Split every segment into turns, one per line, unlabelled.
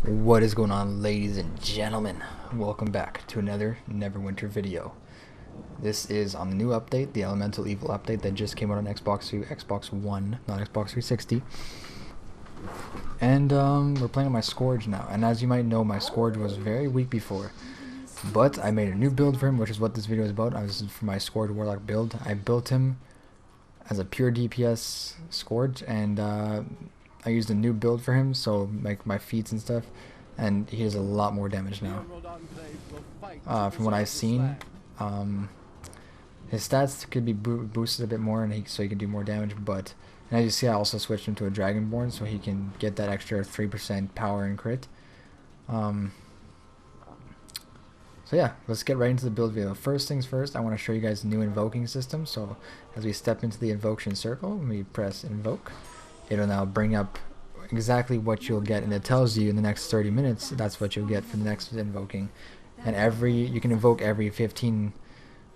What is going on, ladies and gentlemen? Welcome back to another Neverwinter video. This is on the new update, the Elemental Evil update that just came out on Xbox One, not Xbox 360. And we're playing on my Scourge now. And as you might know, my Scourge was very weak before. But I made a new build for him, which is what this video is about. This is for my Scourge Warlock build. I built him as a pure DPS Scourge, and I used a new build for him, so like my feats and stuff, and he does a lot more damage now. From what I've seen, his stats could be boosted a bit more, and so he can do more damage. But and as you see, I also switched him to a Dragonborn, so he can get that extra 3% power and crit. So yeah, let's get right into the build video. First things first, I want to show you guys the new invoking system. So as we step into the invocation circle, we press invoke. It'll now bring up exactly what you'll get, and it tells you in the next 30 minutes that's what you'll get for the next invoking. And you can invoke every 15,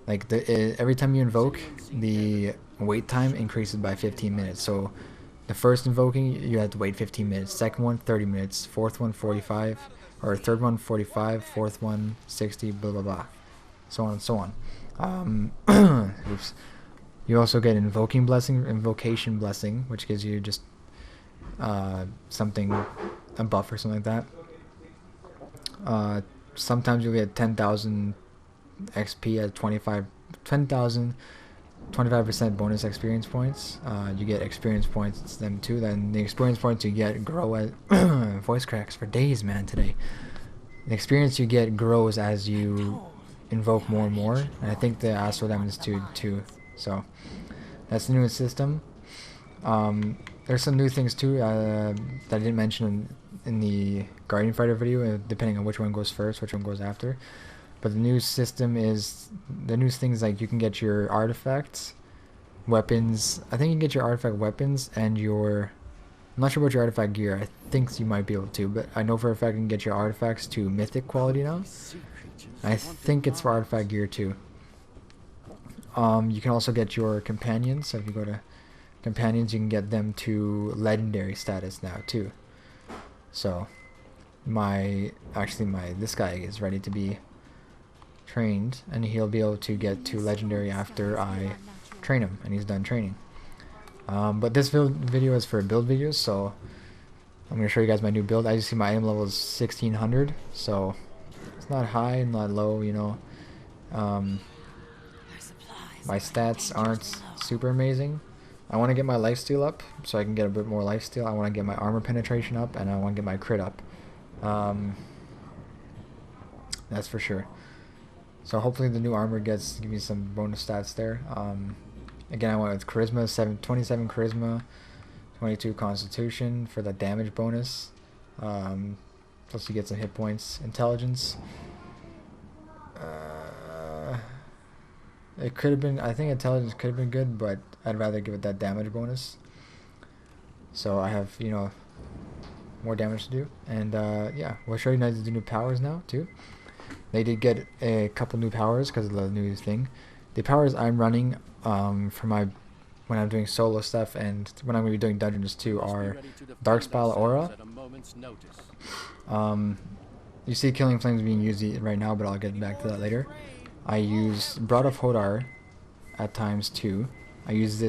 like every time you invoke, the wait time increases by 15 minutes. So the first invoking, you have to wait 15 minutes, second one 30 minutes, fourth one 45, or third one 45, fourth one 60, blah blah blah, so on and so on. Oops. You also get invocation blessing, which gives you just something, a buff or something like that. Sometimes you'll get 10,000 XP at 25% bonus experience points. You get experience points them too. Then the experience points you get grow as voice cracks for days, man. Today, the experience you get grows as you invoke more and more. And I think the astral damage too. So that's the newest system. There's some new things too that I didn't mention in the Guardian Fighter video, depending on which one goes first, which one goes after. But the new system is, the new things like you can get your artifacts, weapons. I think you can get your artifact weapons and I'm not sure about your artifact gear. I think you might be able to, but I know for a fact you can get your artifacts to mythic quality now. I think it's for artifact gear too. You can also get your companions. So if you go to companions, you can get them to legendary status now too. So this guy is ready to be trained, and he'll be able to get to legendary after I train him and he's done training. But this video is for build videos, so I'm going to show you guys my new build. As you see, my item level is 1600, so it's not high, not low, you know. My stats aren't super amazing. I want to get my lifesteal up so I can get a bit more lifesteal. I want to get my armor penetration up, and I want to get my crit up. That's for sure. So hopefully the new armor give me some bonus stats there. Again, I went with charisma, 27 charisma, 22 constitution for the damage bonus. Plus you get some hit points. Intelligence. It could have been, I think intelligence could have been good, but I'd rather give it that damage bonus. So I have, you know, more damage to do. And yeah, we'll show you guys the new powers now too. They did get a couple new powers because of the new thing. The powers I'm running for when I'm doing solo stuff and when I'm going to be doing dungeons too are Dark Spell Aura. You see Killing Flames being used right now, but I'll get back to that later. I use Brood of Hodar at times too. I use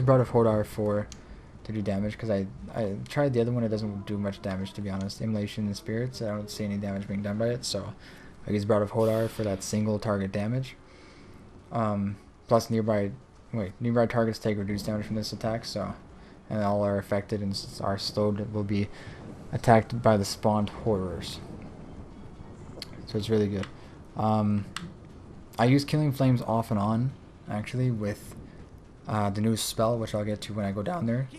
Brood of Hodar to do damage because I tried the other one. It doesn't do much damage, to be honest. Immolation and Spirits, I don't see any damage being done by it, so I use Brood of Hodar for that single target damage. Plus nearby targets take reduced damage from this attack, so, and all are affected and are slowed, will be attacked by the spawned horrors. So it's really good. I use Killing Flames off and on, actually, with the new spell, which I'll get to when I go down there.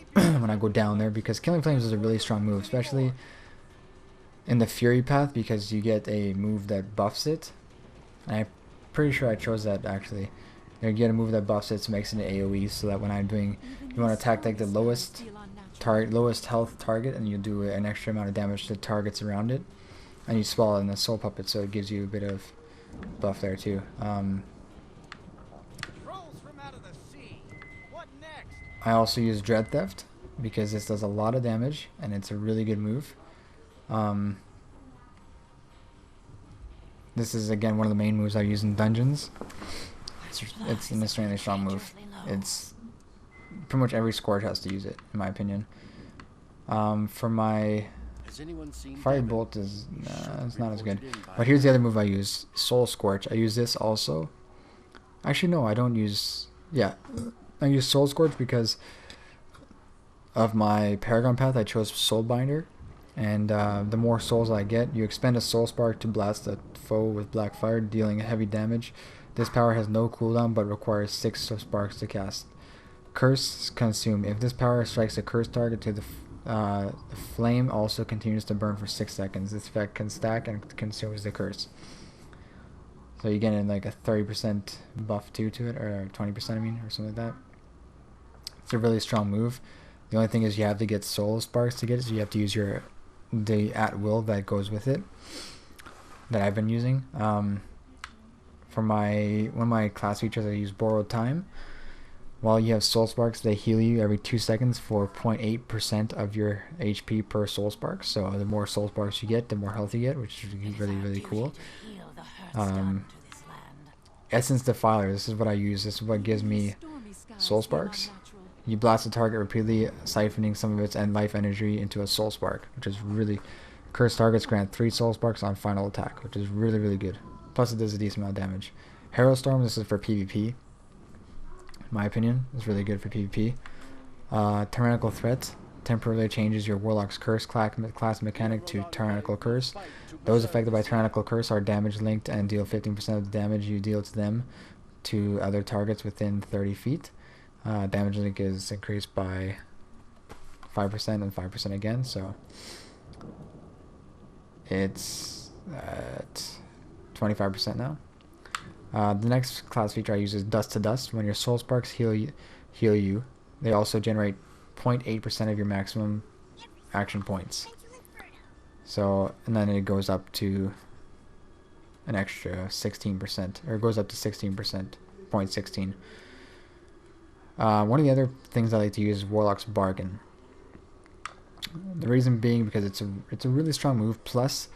Because Killing Flames is a really strong move, especially in the Fury path, because you get a move that buffs it. And I'm pretty sure I chose that actually. You get a move that buffs it, so makes it an AoE, so that when I'm doing, you want to attack like the lowest health target, and you do an extra amount of damage to targets around it, and you spell it in the Soul Puppet, so it gives you a bit of buff there too. I also use Dread Theft because this does a lot of damage and it's a really good move. This is again one of the main moves I use in dungeons. It's an extremely strong move. It's pretty much every Scourge has to use it, in my opinion. For my Firebolt is it's not as good. But here's the other move I use, Soul Scorch. I use this also. Actually, no, I don't use. Yeah, I use Soul Scorch because of my Paragon path. I chose Soulbinder, and the more souls I get, you expend a Soul Spark to blast a foe with Black Fire, dealing heavy damage. This power has no cooldown but requires 6 sparks to cast. Curse Consume. If this power strikes a cursed target to the flame also continues to burn for 6 seconds. This effect can stack and consumes the curse. So you get in like a 30% buff too to it, or 20% I mean, or something like that. It's a really strong move. The only thing is you have to get soul sparks to get it, so you have to use the at will that goes with it, that I've been using. For one of my class features, I use Borrowed Time. While you have soul sparks, they heal you every 2 seconds for 0.8% of your HP per soul spark. So the more soul sparks you get, the more health you get, which is really cool. Essence Defiler. This is what I use. This is what gives me soul sparks. You blast the target repeatedly, siphoning some of its end life energy into a soul spark, which is really. Cursed targets grant 3 soul sparks on final attack, which is really good. Plus it does a decent amount of damage. Herald Storm. This is for PvP. In my opinion, it's really good for PvP. Tyrannical Threat temporarily changes your Warlock's Curse class mechanic to Tyrannical Curse. Those affected by Tyrannical Curse are damage linked and deal 15% of the damage you deal to them to other targets within 30 feet. Damage link is increased by 5% and 5% again, so it's at 25% now. The next class feature I use is Dust to Dust. When your soul sparks heal you, they also generate 0.8% of your maximum action points. So, and then it goes up to an extra 16%, or it goes up to 16%, 0.16. One of the other things I like to use is Warlock's Bargain. The reason being because it's a really strong move. Plus,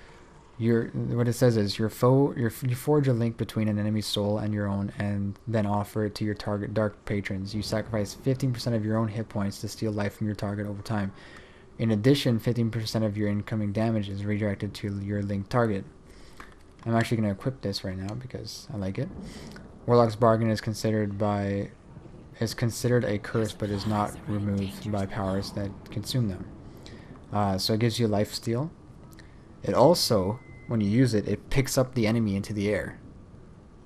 what it says is you forge a link between an enemy's soul and your own, and then offer it to your target dark patrons. You sacrifice 15% of your own hit points to steal life from your target over time. In addition, 15% of your incoming damage is redirected to your linked target. I'm actually going to equip this right now because I like it. Warlock's Bargain is considered a curse, but is not removed by powers that consume them. So it gives you life steal. It also, when you use it, it picks up the enemy into the air.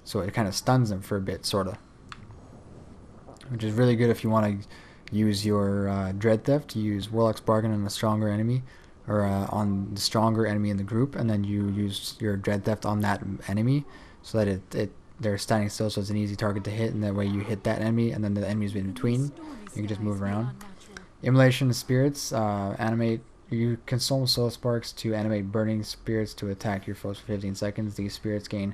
So it kind of stuns them for a bit, sort of. Which is really good if you want to use your Dread Theft. You use Warlock's Bargain on a stronger enemy, or on the stronger enemy in the group, and then you use your Dread Theft on that enemy, so that they're standing still, so it's an easy target to hit, and that way you hit that enemy, and then the enemy's in between. You can just move around. Immolation of Spirits, animate. You consume soul sparks to animate burning spirits to attack your foes for 15 seconds. These spirits gain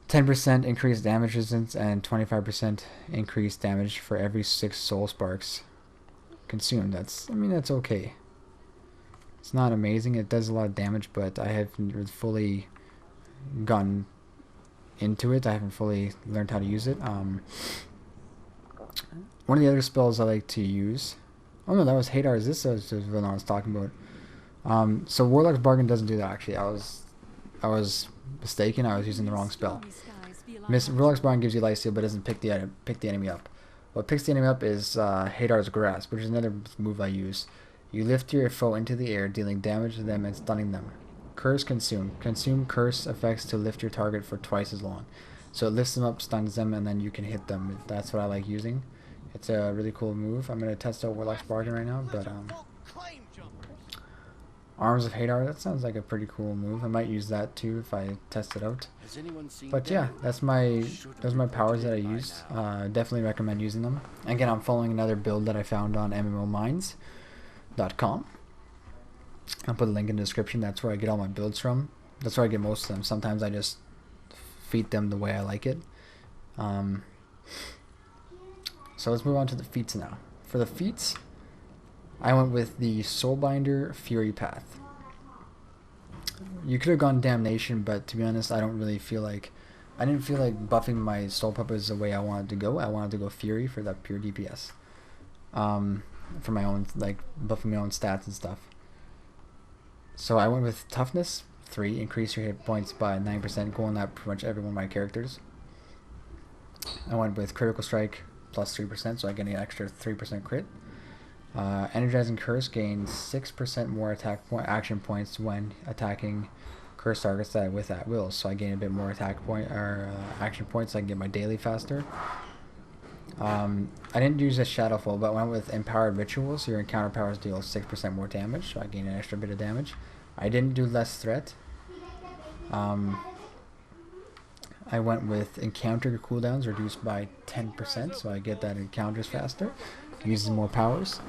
10% increased damage resistance and 25% increased damage for every 6 soul sparks consumed. That's okay. It's not amazing. It does a lot of damage, but I haven't fully gotten into it. I haven't fully learned how to use it. One of the other spells I like to use. Oh no, that was Hadar. This is what I was talking about. So Warlock's Bargain doesn't do that actually. I was mistaken. I was using the wrong spell. Warlock's Bargain gives you life steal, but doesn't pick the enemy up. What picks the enemy up is Hadar's Grasp, which is another move I use. You lift your foe into the air, dealing damage to them and stunning them. Curse Consume. Consume curse effects to lift your target for twice as long. So it lifts them up, stuns them, and then you can hit them. That's what I like using. It's a really cool move. I'm going to test out Warlock's Bargain right now, but Arms of Hadar, that sounds like a pretty cool move. I might use that too if I test it out. But yeah, those are my powers that I use. Definitely recommend using them. Again, I'm following another build that I found on MMOminds.com. I'll put a link in the description. That's where I get all my builds from. That's where I get most of them. Sometimes I just feed them the way I like it. So let's move on to the feats now. For the feats, I went with the Soulbinder Fury Path. You could have gone Damnation, but to be honest, I didn't feel like buffing my Soul Puppets the way I wanted to go. I wanted to go Fury for that pure DPS. For my own, like, buffing my own stats and stuff. So I went with Toughness 3, increase your hit points by 9%, going at pretty much every one of my characters. I went with Critical Strike plus 3%, so I get an extra 3% crit. Energizing Curse gains 6% more action points when attacking curse targets that with at will, so I gain a bit more action points, so I can get my daily faster. I didn't use a Shadowfall, but went with Empowered Rituals. Your encounter powers deal 6% more damage, so I gain an extra bit of damage. I didn't do Less Threat. I went with Encounter cooldowns reduced by 10%, so I get that encounters faster, uses more powers.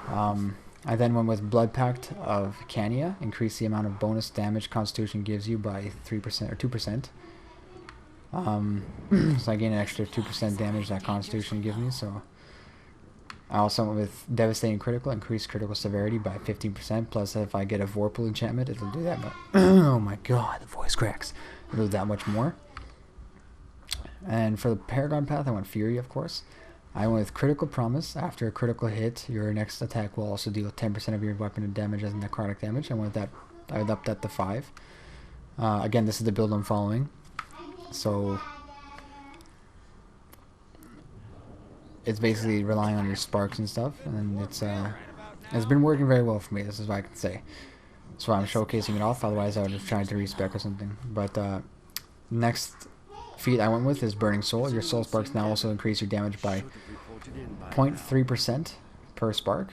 I then went with Blood Pact of Cania, increase the amount of bonus damage Constitution gives you by 3% or 2%. So I gain an extra 2% damage that Constitution gives me. So I also went with Devastating Critical, increase critical severity by 15%. Plus, if I get a Vorpal enchantment, it'll do that. But oh my god, the voice cracks! It'll do that much more. And for the Paragon Path, I went Fury, of course. I went with Critical Promise. After a critical hit, your next attack will also deal 10% of your weapon damage as necrotic damage. I went that. I upped that to 5. Again, this is the build I'm following. So it's basically relying on your sparks and stuff, and it's been working very well for me. This is what I can say. So I'm showcasing it off. Otherwise, I would have tried to respec or something. But next feat I went with is Burning Soul. Your soul sparks now also increase your damage by 0.3% per spark.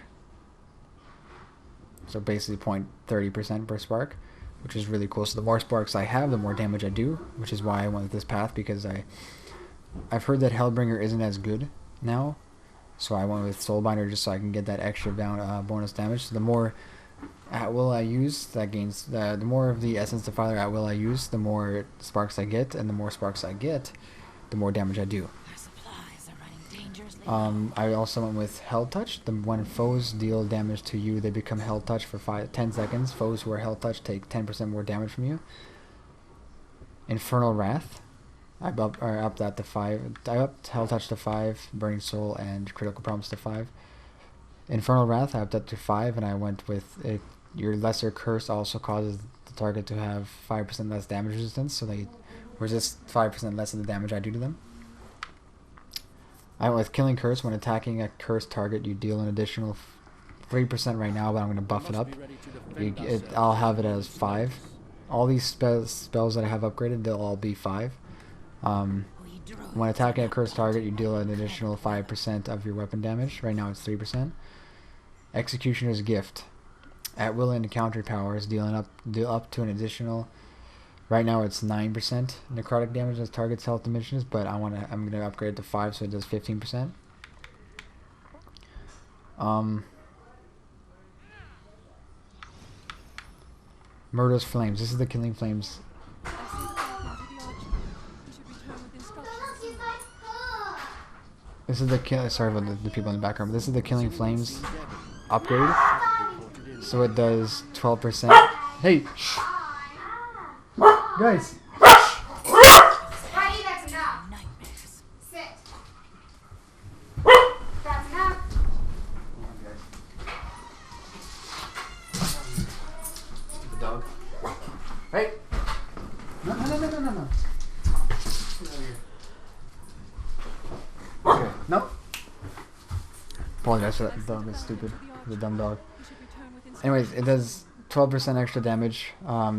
So basically 0.30% per spark, which is really cool. So the more sparks I have, the more damage I do, which is why I went with this path, because I've heard that Hellbringer isn't as good now, so I went with Soulbinder just so I can get that extra bonus damage. So the more at will I use, that gains the more of the Essence Defiler at will I use, the more sparks I get, and the more sparks I get, the more damage I do. I also went with Hell Touch. When foes deal damage to you, they become Hell Touch for 10 seconds. Foes who are Hell Touch take 10% more damage from you. Infernal Wrath. I upped that to 5. I upped Hell Touch to 5, Burning Soul, and Critical Promise to 5. Infernal Wrath, I upped that to 5, and I went with it. Your Lesser Curse also causes the target to have 5% less damage resistance, so they resist 5% less of the damage I do to them. I went with Killing Curse. When attacking a cursed target, you deal an additional 3% right now, but I'm going to buff it up. I'll have it as 5. All these spells that I have upgraded, they'll all be 5. When attacking a cursed target, you deal an additional 5% of your weapon damage. Right now it's 3%. Executioner's Gift. At will and encounter powers, deal up to an additional... Right now it's 9% necrotic damage as target's health diminishes, but I'm gonna upgrade it to 5 so it does 15%. Murderous Flames. This is the Killing Flames. This is the sorry about the people in the background, but this is the Killing Flames upgrade. So it does 12%. Hey. Shh. Guys!
Honey, that's enough. Sit. That's enough.
The dog. Hey! No. Okay, no. Apologize for that. The dog is stupid. The dumb dog. Anyways, it does 12% extra damage,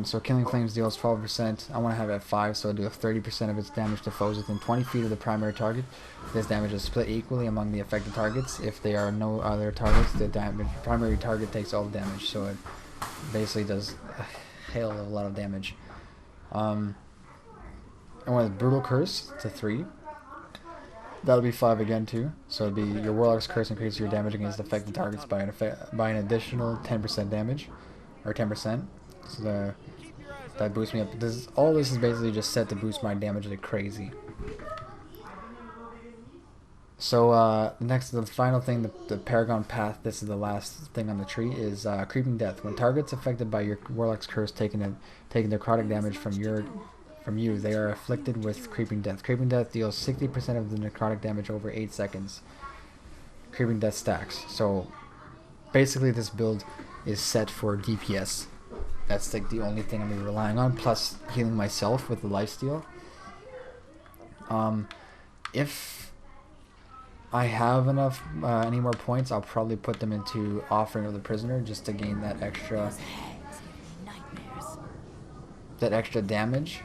so Killing Flames deals 12%. I want to have it at 5, so I do 30% of its damage to foes within 20 feet of the primary target. This damage is split equally among the affected targets. If there are no other targets, the primary target takes all the damage, so it basically does a hell of a lot of damage. And with Brutal Curse to 3, that'll be 5 again too. So it'll be your Warlock's Curse increases your damage against affected targets by an additional 10% damage. Or 10%, so that boosts me up. All this is basically just set to boost my damage like crazy. So the final thing, the Paragon Path. This is the last thing on the tree. Is Creeping Death. When targets affected by your Warlock's curse taking necrotic damage from you, they are afflicted with Creeping Death. Creeping Death deals 60% of the necrotic damage over 8 seconds. Creeping Death stacks. So basically, this build is set for DPS. That's like the only thing I'm gonna be relying on. Plus healing myself with the lifesteal. If I have enough any more points, I'll probably put them into Offering of the Prisoner just to gain that extra damage.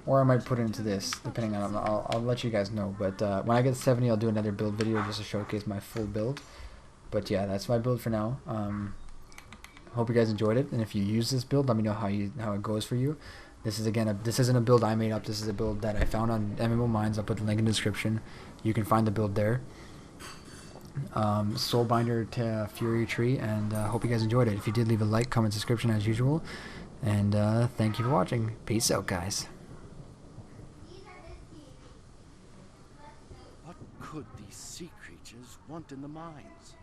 Or I might put it into this, depending on. I'll let you guys know. But when I get 70, I'll do another build video just to showcase my full build. But yeah, that's my build for now. Hope you guys enjoyed it, and if you use this build, let me know how it goes for you. This is this isn't a build I made up. This is a build that I found on MMO Minds. I'll put the link in the description. You can find the build there. Soulbinder to Fury Tree, and hope you guys enjoyed it. If you did, leave a like, comment, subscription as usual, and thank you for watching. Peace out, guys.
What could these sea creatures want in the mines?